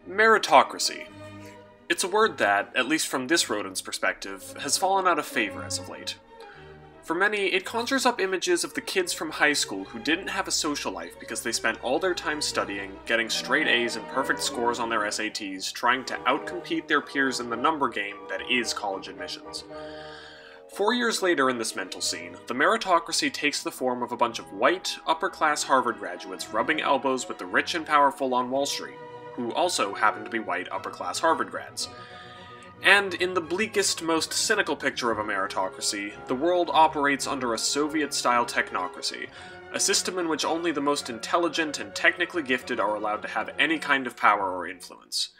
Meritocracy. It's a word that, at least from this rodent's perspective, has fallen out of favor as of late. For many, it conjures up images of the kids from high school who didn't have a social life because they spent all their time studying, getting straight A's and perfect scores on their SATs, trying to outcompete their peers in the number game that is college admissions. 4 years later in this mental scene, the meritocracy takes the form of a bunch of white, upper-class Harvard graduates rubbing elbows with the rich and powerful on Wall Street, who also happen to be white, upper-class Harvard grads. And in the bleakest, most cynical picture of a meritocracy, the world operates under a Soviet-style technocracy, a system in which only the most intelligent and technically gifted are allowed to have any kind of power or influence.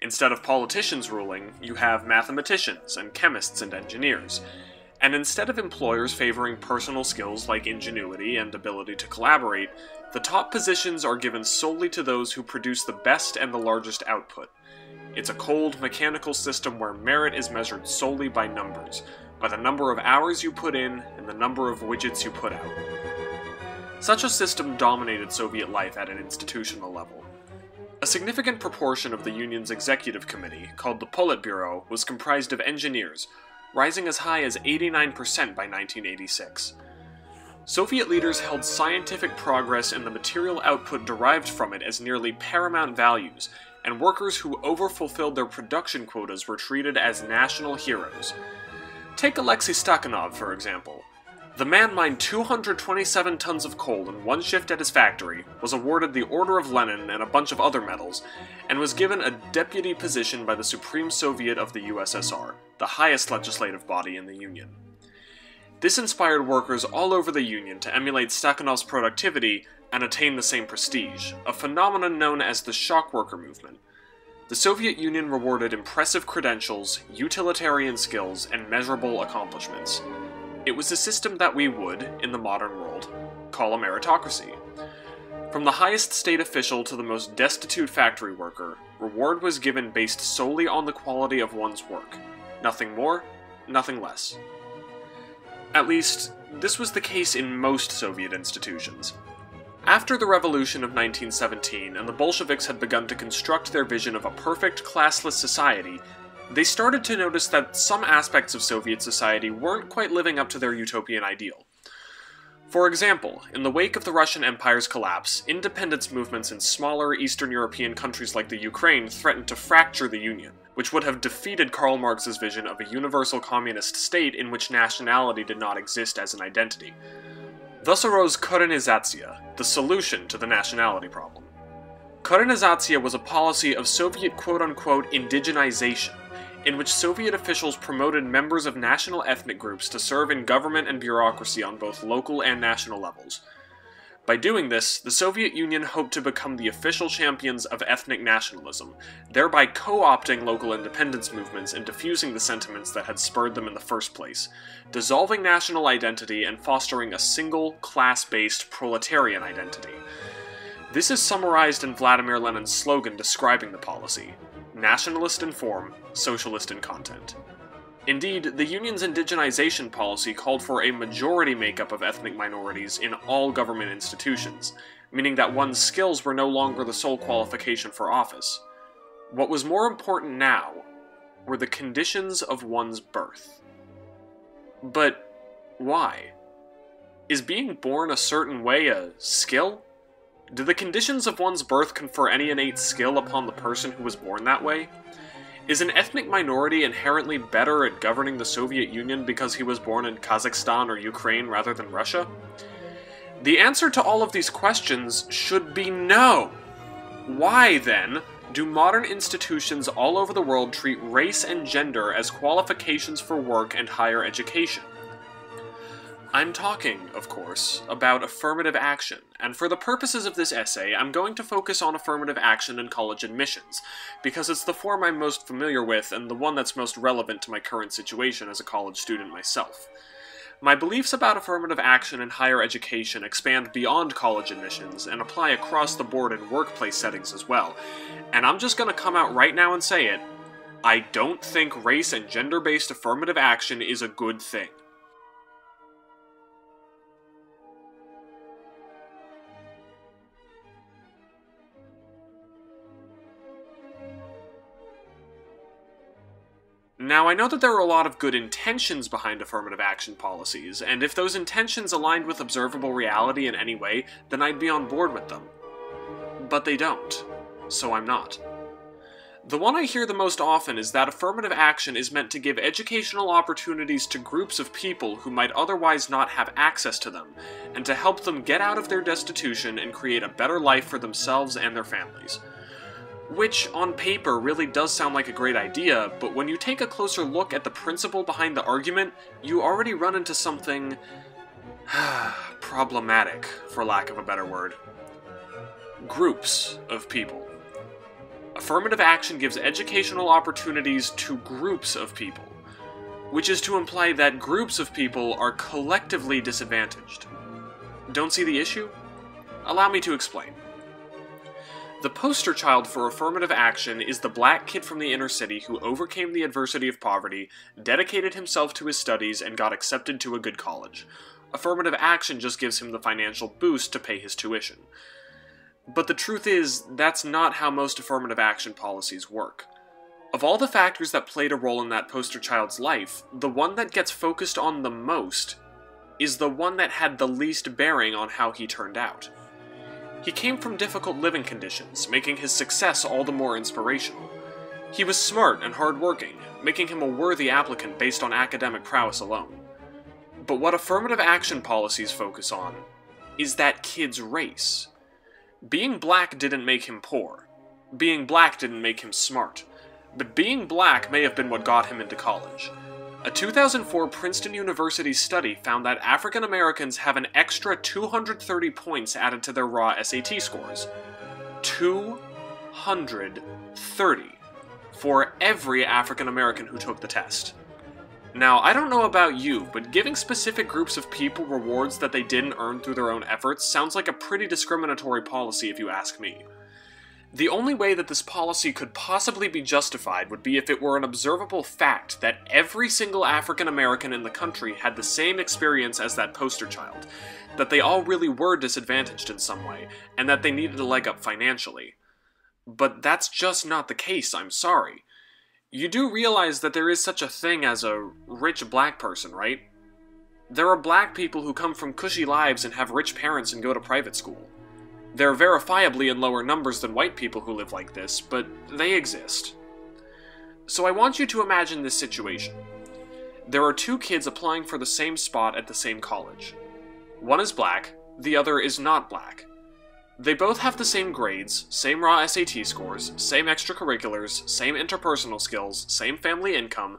Instead of politicians ruling, you have mathematicians and chemists and engineers. And instead of employers favoring personal skills like ingenuity and ability to collaborate, the top positions are given solely to those who produce the best and the largest output. It's a cold, mechanical system where merit is measured solely by numbers, by the number of hours you put in and the number of widgets you put out. Such a system dominated Soviet life at an institutional level. A significant proportion of the Union's executive committee, called the Politburo, was comprised of engineers, rising as high as 89% by 1986. Soviet leaders held scientific progress and the material output derived from it as nearly paramount values, and workers who overfulfilled their production quotas were treated as national heroes. Take Alexei Stakhanov, for example. The man mined 227 tons of coal in one shift at his factory, was awarded the Order of Lenin and a bunch of other medals, and was given a deputy position by the Supreme Soviet of the USSR, the highest legislative body in the Union. This inspired workers all over the Union to emulate Stakhanov's productivity and attain the same prestige, a phenomenon known as the shock worker movement. The Soviet Union rewarded impressive credentials, utilitarian skills, and measurable accomplishments. It was a system that we would, in the modern world, call a meritocracy. From the highest state official to the most destitute factory worker, reward was given based solely on the quality of one's work. Nothing more, nothing less. At least, this was the case in most Soviet institutions. After the revolution of 1917 and the Bolsheviks had begun to construct their vision of a perfect classless society, they started to notice that some aspects of Soviet society weren't quite living up to their utopian ideal. For example, in the wake of the Russian Empire's collapse, independence movements in smaller Eastern European countries like the Ukraine threatened to fracture the Union, which would have defeated Karl Marx's vision of a universal communist state in which nationality did not exist as an identity. Thus arose Korenizatsiya, the solution to the nationality problem. Korenizatsiya was a policy of Soviet quote-unquote indigenization, in which Soviet officials promoted members of national ethnic groups to serve in government and bureaucracy on both local and national levels. By doing this, the Soviet Union hoped to become the official champions of ethnic nationalism, thereby co-opting local independence movements and diffusing the sentiments that had spurred them in the first place, dissolving national identity and fostering a single, class-based proletarian identity. This is summarized in Vladimir Lenin's slogan describing the policy: nationalist in form, socialist in content. Indeed, the Union's indigenization policy called for a majority makeup of ethnic minorities in all government institutions, meaning that one's skills were no longer the sole qualification for office. What was more important now were the conditions of one's birth. But why? Is being born a certain way a skill? Do the conditions of one's birth confer any innate skill upon the person who was born that way? Is an ethnic minority inherently better at governing the Soviet Union because he was born in Kazakhstan or Ukraine rather than Russia? The answer to all of these questions should be no! Why, then, do modern institutions all over the world treat race and gender as qualifications for work and higher education? I'm talking, of course, about affirmative action, and for the purposes of this essay, I'm going to focus on affirmative action in college admissions, because it's the form I'm most familiar with and the one that's most relevant to my current situation as a college student myself. My beliefs about affirmative action in higher education expand beyond college admissions and apply across the board in workplace settings as well, and I'm just gonna come out right now and say it: I don't think race and gender-based affirmative action is a good thing. Now, I know that there are a lot of good intentions behind affirmative action policies, and if those intentions aligned with observable reality in any way, then I'd be on board with them. But they don't, so I'm not. The one I hear the most often is that affirmative action is meant to give educational opportunities to groups of people who might otherwise not have access to them, and to help them get out of their destitution and create a better life for themselves and their families. Which, on paper, really does sound like a great idea, but when you take a closer look at the principle behind the argument, you already run into something problematic, for lack of a better word. Groups of people. Affirmative action gives educational opportunities to groups of people, which is to imply that groups of people are collectively disadvantaged. Don't see the issue? Allow me to explain. The poster child for affirmative action is the black kid from the inner city who overcame the adversity of poverty, dedicated himself to his studies, and got accepted to a good college. Affirmative action just gives him the financial boost to pay his tuition. But the truth is, that's not how most affirmative action policies work. Of all the factors that played a role in that poster child's life, the one that gets focused on the most is the one that had the least bearing on how he turned out. He came from difficult living conditions, making his success all the more inspirational. He was smart and hardworking, making him a worthy applicant based on academic prowess alone. But what affirmative action policies focus on is that kid's race. Being black didn't make him poor. Being black didn't make him smart. But being black may have been what got him into college. A 2004 Princeton University study found that African Americans have an extra 230 points added to their raw SAT scores. 230 for every African American who took the test. Now, I don't know about you, but giving specific groups of people rewards that they didn't earn through their own efforts sounds like a pretty discriminatory policy if you ask me. The only way that this policy could possibly be justified would be if it were an observable fact that every single African American in the country had the same experience as that poster child, that they all really were disadvantaged in some way, and that they needed a leg up financially. But that's just not the case, I'm sorry. You do realize that there is such a thing as a rich black person, right? There are black people who come from cushy lives and have rich parents and go to private school. They're verifiably in lower numbers than white people who live like this, but they exist. So I want you to imagine this situation. There are two kids applying for the same spot at the same college. One is black, the other is not black. They both have the same grades, same raw SAT scores, same extracurriculars, same interpersonal skills, same family income.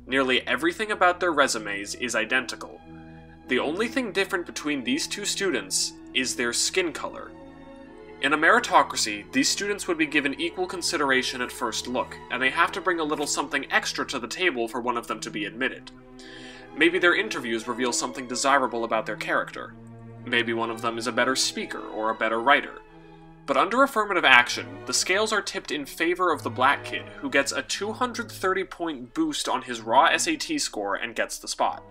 Nearly everything about their resumes is identical. The only thing different between these two students is their skin color. In a meritocracy, these students would be given equal consideration at first look, and they have to bring a little something extra to the table for one of them to be admitted. Maybe their interviews reveal something desirable about their character. Maybe one of them is a better speaker or a better writer. But under affirmative action, the scales are tipped in favor of the black kid, who gets a 230-point boost on his raw SAT score and gets the spot,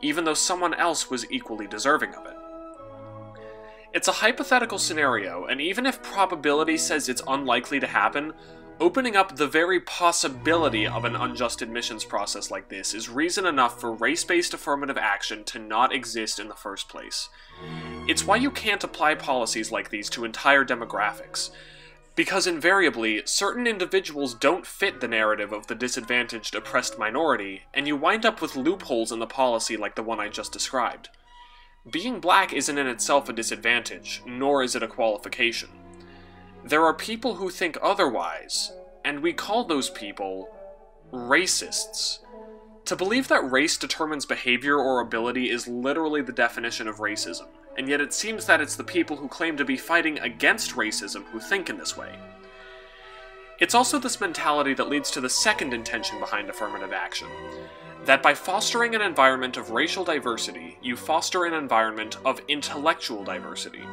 even though someone else was equally deserving of it. It's a hypothetical scenario, and even if probability says it's unlikely to happen, opening up the very possibility of an unjust admissions process like this is reason enough for race-based affirmative action to not exist in the first place. It's why you can't apply policies like these to entire demographics, because invariably, certain individuals don't fit the narrative of the disadvantaged, oppressed minority, and you wind up with loopholes in the policy like the one I just described. Being black isn't in itself a disadvantage, nor is it a qualification. There are people who think otherwise, and we call those people racists. To believe that race determines behavior or ability is literally the definition of racism, and yet it seems that it's the people who claim to be fighting against racism who think in this way. It's also this mentality that leads to the second intention behind affirmative action. That by fostering an environment of racial diversity, you foster an environment of intellectual diversity.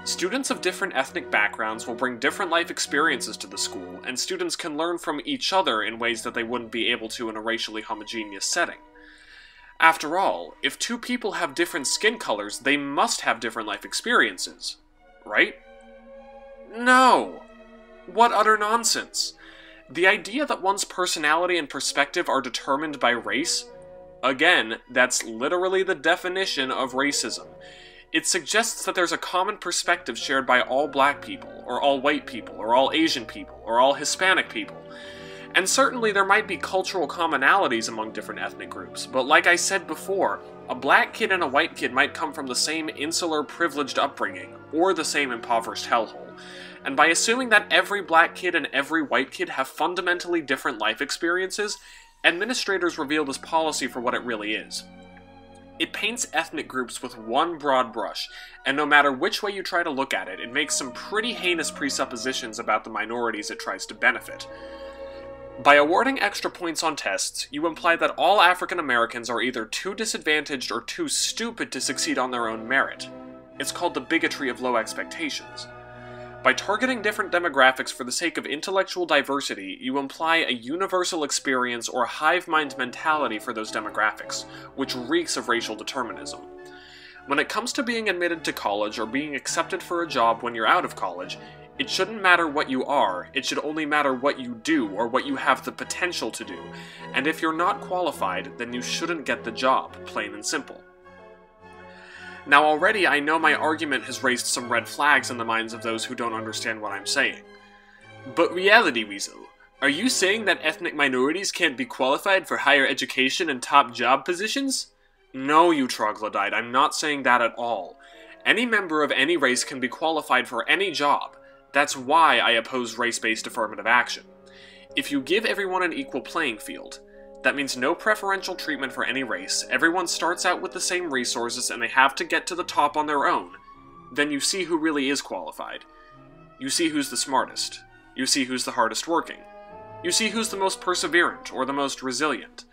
Students of different ethnic backgrounds will bring different life experiences to the school, and students can learn from each other in ways that they wouldn't be able to in a racially homogeneous setting. After all, if two people have different skin colors, they must have different life experiences, right? No! What utter nonsense! The idea that one's personality and perspective are determined by race? Again, that's literally the definition of racism. It suggests that there's a common perspective shared by all black people, or all white people, or all Asian people, or all Hispanic people. And certainly there might be cultural commonalities among different ethnic groups, but like I said before, a black kid and a white kid might come from the same insular privileged upbringing, or the same impoverished hellhole. And by assuming that every black kid and every white kid have fundamentally different life experiences, administrators reveal this policy for what it really is. It paints ethnic groups with one broad brush, and no matter which way you try to look at it, it makes some pretty heinous presuppositions about the minorities it tries to benefit. By awarding extra points on tests, you imply that all African Americans are either too disadvantaged or too stupid to succeed on their own merit. It's called the bigotry of low expectations. By targeting different demographics for the sake of intellectual diversity, you imply a universal experience or hive mind mentality for those demographics, which reeks of racial determinism. When it comes to being admitted to college or being accepted for a job when you're out of college, it shouldn't matter what you are, it should only matter what you do or what you have the potential to do, and if you're not qualified, then you shouldn't get the job, plain and simple. Now already I know my argument has raised some red flags in the minds of those who don't understand what I'm saying. But reality, Weasel, are you saying that ethnic minorities can't be qualified for higher education and top job positions? No, you troglodyte, I'm not saying that at all. Any member of any race can be qualified for any job. That's why I oppose race-based affirmative action. If you give everyone an equal playing field, that means no preferential treatment for any race, everyone starts out with the same resources and they have to get to the top on their own, then you see who really is qualified. You see who's the smartest. You see who's the hardest working. You see who's the most perseverant or the most resilient.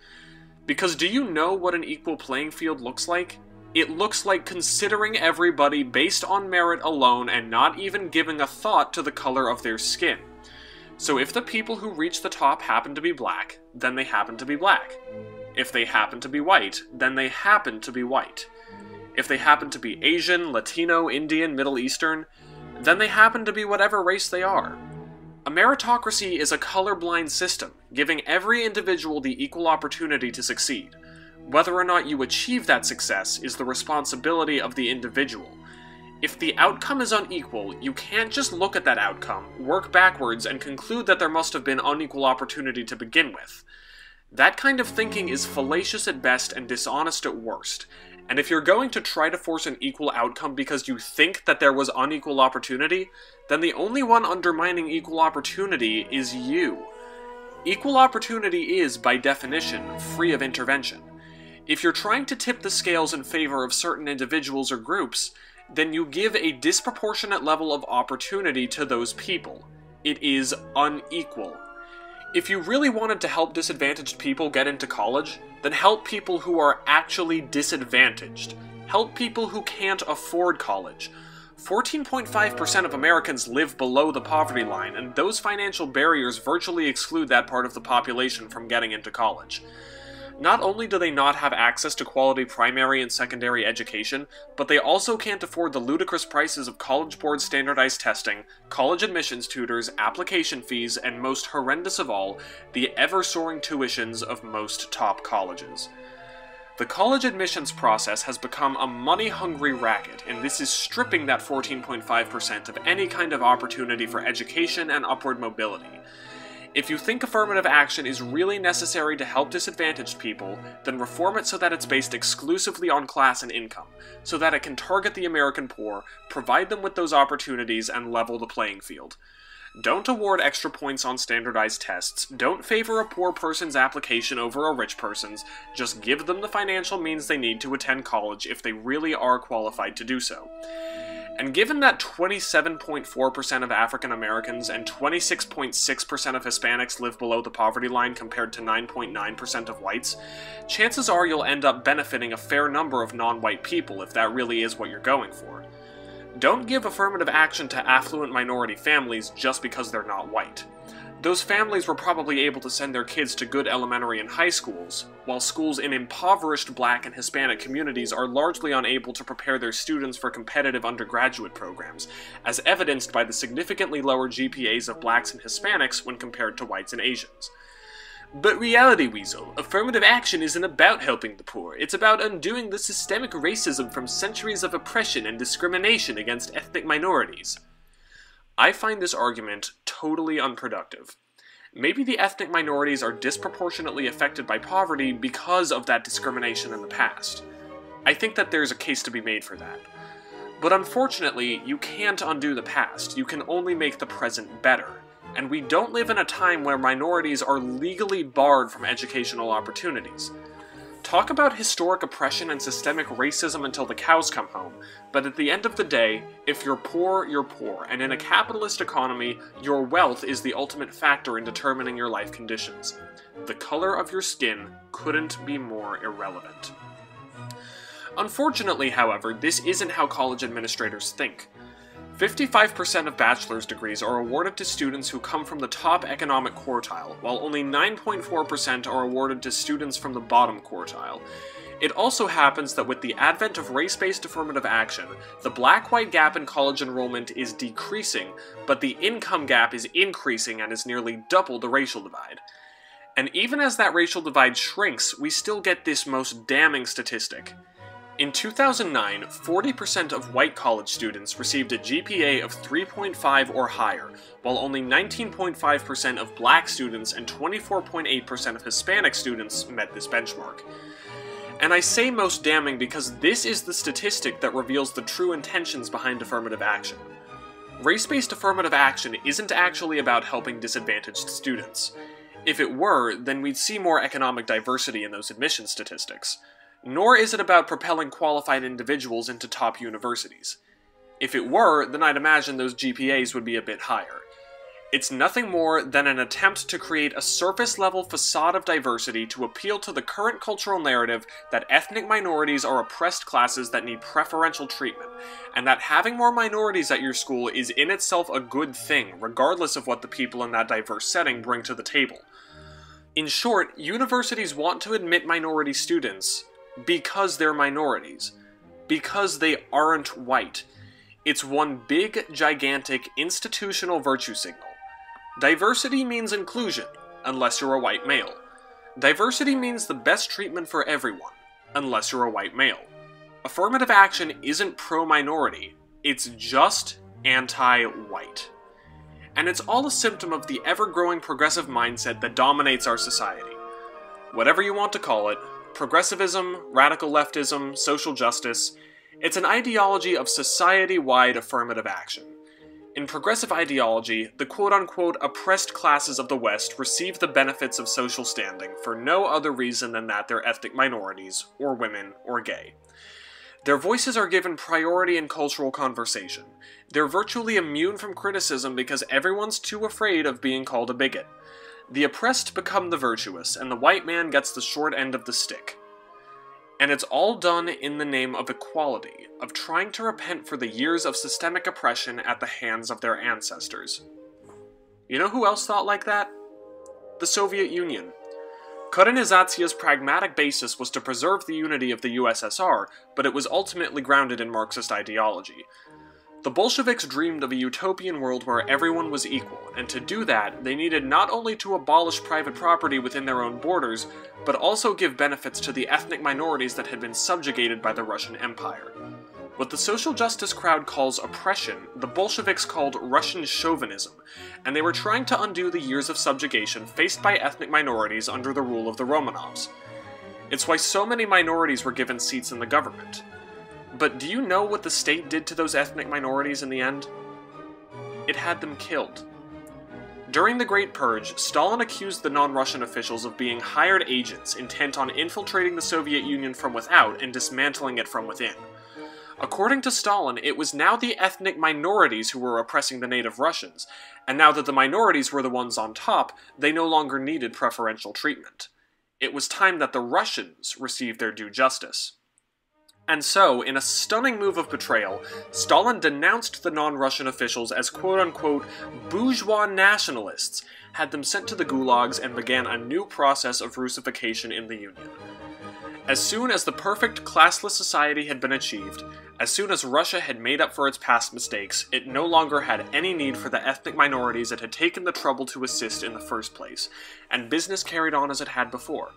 Because do you know what an equal playing field looks like? It looks like considering everybody based on merit alone and not even giving a thought to the color of their skin. So if the people who reach the top happen to be black, then they happen to be black. If they happen to be white, then they happen to be white. If they happen to be Asian, Latino, Indian, Middle Eastern, then they happen to be whatever race they are. A meritocracy is a colorblind system, giving every individual the equal opportunity to succeed. Whether or not you achieve that success is the responsibility of the individual. If the outcome is unequal, you can't just look at that outcome, work backwards, and conclude that there must have been unequal opportunity to begin with. That kind of thinking is fallacious at best and dishonest at worst. And if you're going to try to force an equal outcome because you think that there was unequal opportunity, then the only one undermining equal opportunity is you. Equal opportunity is, by definition, free of intervention. If you're trying to tip the scales in favor of certain individuals or groups, then you give a disproportionate level of opportunity to those people. It is unequal. If you really wanted to help disadvantaged people get into college, then help people who are actually disadvantaged. Help people who can't afford college. 14.5% of Americans live below the poverty line, and those financial barriers virtually exclude that part of the population from getting into college. Not only do they not have access to quality primary and secondary education, but they also can't afford the ludicrous prices of College Board standardized testing, college admissions tutors, application fees, and most horrendous of all, the ever-soaring tuitions of most top colleges. The college admissions process has become a money-hungry racket, and this is stripping that 14.5% of any kind of opportunity for education and upward mobility. If you think affirmative action is really necessary to help disadvantaged people, then reform it so that it's based exclusively on class and income, so that it can target the American poor, provide them with those opportunities, and level the playing field. Don't award extra points on standardized tests, don't favor a poor person's application over a rich person's, just give them the financial means they need to attend college if they really are qualified to do so. And given that 27.4% of African Americans and 26.6% of Hispanics live below the poverty line compared to 9.9% of whites, chances are you'll end up benefiting a fair number of non-white people if that really is what you're going for. Don't give affirmative action to affluent minority families just because they're not white. Those families were probably able to send their kids to good elementary and high schools, while schools in impoverished Black and Hispanic communities are largely unable to prepare their students for competitive undergraduate programs, as evidenced by the significantly lower GPAs of Blacks and Hispanics when compared to whites and Asians. But reality, Weasel, affirmative action isn't about helping the poor, it's about undoing the systemic racism from centuries of oppression and discrimination against ethnic minorities. I find this argument totally unproductive. Maybe the ethnic minorities are disproportionately affected by poverty because of that discrimination in the past. I think that there's a case to be made for that. But unfortunately, you can't undo the past, you can only make the present better. And we don't live in a time where minorities are legally barred from educational opportunities. Talk about historic oppression and systemic racism until the cows come home, but at the end of the day, if you're poor, and in a capitalist economy, your wealth is the ultimate factor in determining your life conditions. The color of your skin couldn't be more irrelevant. Unfortunately, however, this isn't how college administrators think. 55% of bachelor's degrees are awarded to students who come from the top economic quartile, while only 9.4% are awarded to students from the bottom quartile. It also happens that with the advent of race-based affirmative action, the black-white gap in college enrollment is decreasing, but the income gap is increasing and is nearly double the racial divide. And even as that racial divide shrinks, we still get this most damning statistic. In 2009, 40% of white college students received a GPA of 3.5 or higher, while only 19.5% of Black students and 24.8% of Hispanic students met this benchmark. And I say most damning because this is the statistic that reveals the true intentions behind affirmative action. Race-based affirmative action isn't actually about helping disadvantaged students. If it were, then we'd see more economic diversity in those admission statistics. Nor is it about propelling qualified individuals into top universities. If it were, then I'd imagine those GPAs would be a bit higher. It's nothing more than an attempt to create a surface-level facade of diversity to appeal to the current cultural narrative that ethnic minorities are oppressed classes that need preferential treatment, and that having more minorities at your school is in itself a good thing, regardless of what the people in that diverse setting bring to the table. In short, universities want to admit minority students because they're minorities. Because they aren't white. It's one big, gigantic, institutional virtue signal. Diversity means inclusion, unless you're a white male. Diversity means the best treatment for everyone, unless you're a white male. Affirmative action isn't pro-minority, it's just anti-white. And it's all a symptom of the ever-growing progressive mindset that dominates our society. Whatever you want to call it, progressivism, radical leftism, social justice, it's an ideology of society-wide affirmative action. In progressive ideology, the quote-unquote oppressed classes of the West receive the benefits of social standing for no other reason than that they're ethnic minorities, or women, or gay. Their voices are given priority in cultural conversation. They're virtually immune from criticism because everyone's too afraid of being called a bigot. The oppressed become the virtuous, and the white man gets the short end of the stick. And it's all done in the name of equality, of trying to repent for the years of systemic oppression at the hands of their ancestors. You know who else thought like that? The Soviet Union. Korenizatsia's pragmatic basis was to preserve the unity of the USSR, but it was ultimately grounded in Marxist ideology. The Bolsheviks dreamed of a utopian world where everyone was equal, and to do that, they needed not only to abolish private property within their own borders, but also give benefits to the ethnic minorities that had been subjugated by the Russian Empire. What the social justice crowd calls oppression, the Bolsheviks called Russian chauvinism, and they were trying to undo the years of subjugation faced by ethnic minorities under the rule of the Romanovs. It's why so many minorities were given seats in the government. But do you know what the state did to those ethnic minorities in the end? It had them killed. During the Great Purge, Stalin accused the non-Russian officials of being hired agents intent on infiltrating the Soviet Union from without and dismantling it from within. According to Stalin, it was now the ethnic minorities who were oppressing the native Russians, and now that the minorities were the ones on top, they no longer needed preferential treatment. It was time that the Russians received their due justice. And so, in a stunning move of betrayal, Stalin denounced the non-Russian officials as quote-unquote bourgeois nationalists, had them sent to the gulags, and began a new process of Russification in the Union. As soon as the perfect classless society had been achieved, as soon as Russia had made up for its past mistakes, it no longer had any need for the ethnic minorities it had taken the trouble to assist in the first place, and business carried on as it had before.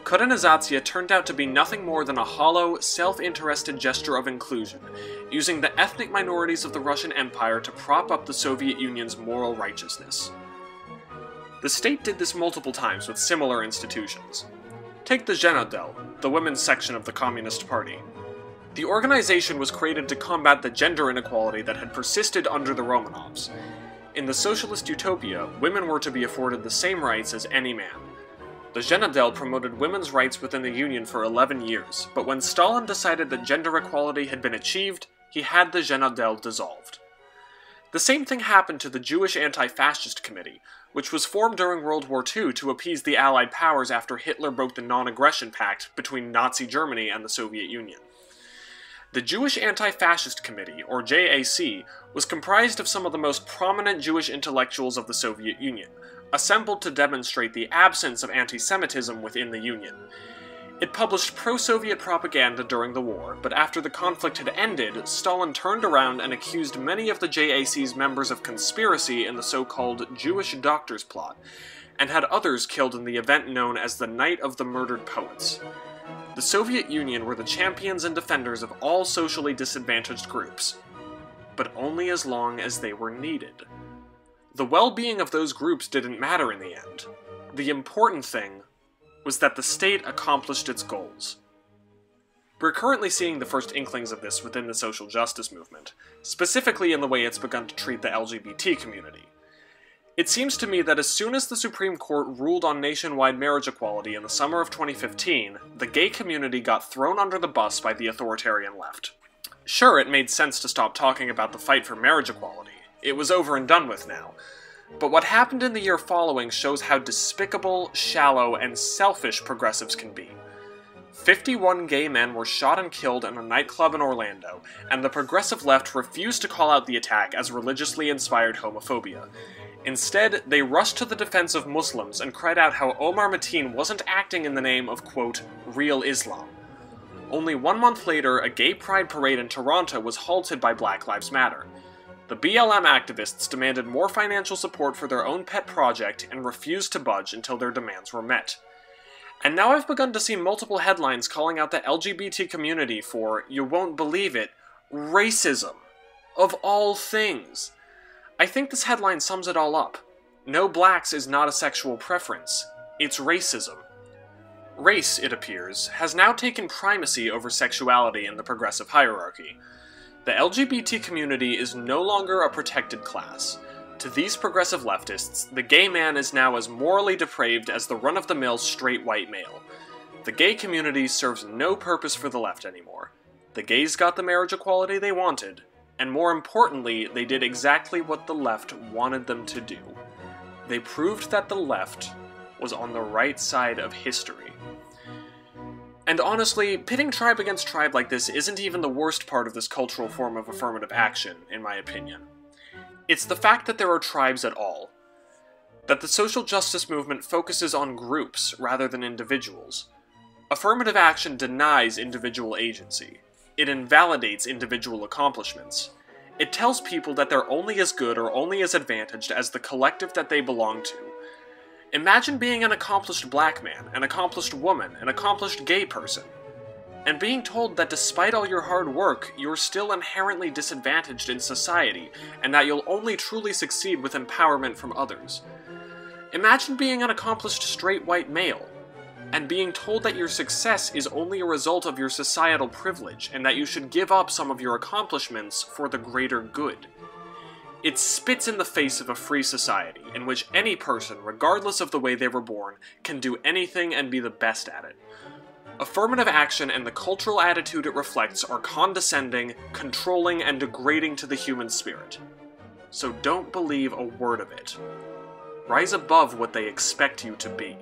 Korenizatsiya turned out to be nothing more than a hollow, self-interested gesture of inclusion, using the ethnic minorities of the Russian Empire to prop up the Soviet Union's moral righteousness. The state did this multiple times with similar institutions. Take the Zhenotdel, the women's section of the Communist Party. The organization was created to combat the gender inequality that had persisted under the Romanovs. In the socialist utopia, women were to be afforded the same rights as any man. The Zhenotdel promoted women's rights within the Union for 11 years, but when Stalin decided that gender equality had been achieved, he had the Zhenotdel dissolved. The same thing happened to the Jewish Anti-Fascist Committee, which was formed during World War II to appease the Allied powers after Hitler broke the non-aggression pact between Nazi Germany and the Soviet Union. The Jewish Anti-Fascist Committee, or JAC, was comprised of some of the most prominent Jewish intellectuals of the Soviet Union, assembled to demonstrate the absence of anti-Semitism within the Union. It published pro-Soviet propaganda during the war, but after the conflict had ended, Stalin turned around and accused many of the JAC's members of conspiracy in the so-called Jewish Doctors Plot, and had others killed in the event known as the Night of the Murdered Poets. The Soviet Union were the champions and defenders of all socially disadvantaged groups, but only as long as they were needed. The well-being of those groups didn't matter in the end. The important thing was that the state accomplished its goals. We're currently seeing the first inklings of this within the social justice movement, specifically in the way it's begun to treat the LGBT community. It seems to me that as soon as the Supreme Court ruled on nationwide marriage equality in the summer of 2015, the gay community got thrown under the bus by the authoritarian left. Sure, it made sense to stop talking about the fight for marriage equality. It was over and done with now. But what happened in the year following shows how despicable, shallow, and selfish progressives can be. 51 gay men were shot and killed in a nightclub in Orlando, and the progressive left refused to call out the attack as religiously inspired homophobia. Instead, they rushed to the defense of Muslims and cried out how Omar Mateen wasn't acting in the name of, quote, real Islam. Only 1 month later, a gay pride parade in Toronto was halted by Black Lives Matter. The BLM activists demanded more financial support for their own pet project and refused to budge until their demands were met. And now I've begun to see multiple headlines calling out the LGBT community for, you won't believe it, racism. Of all things. I think this headline sums it all up. No blacks is not a sexual preference. It's racism. Race, it appears, has now taken primacy over sexuality in the progressive hierarchy. The LGBT community is no longer a protected class. To these progressive leftists, the gay man is now as morally depraved as the run-of-the-mill straight white male. The gay community serves no purpose for the left anymore. The gays got the marriage equality they wanted, and more importantly, they did exactly what the left wanted them to do. They proved that the left was on the right side of history. And honestly, pitting tribe against tribe like this isn't even the worst part of this cultural form of affirmative action, in my opinion. It's the fact that there are tribes at all. That the social justice movement focuses on groups rather than individuals. Affirmative action denies individual agency. It invalidates individual accomplishments. It tells people that they're only as good or only as advantaged as the collective that they belong to. Imagine being an accomplished black man, an accomplished woman, an accomplished gay person, and being told that despite all your hard work, you're still inherently disadvantaged in society, and that you'll only truly succeed with empowerment from others. Imagine being an accomplished straight white male, and being told that your success is only a result of your societal privilege, and that you should give up some of your accomplishments for the greater good. It spits in the face of a free society, in which any person, regardless of the way they were born, can do anything and be the best at it. Affirmative action and the cultural attitude it reflects are condescending, controlling, and degrading to the human spirit. So don't believe a word of it. Rise above what they expect you to be.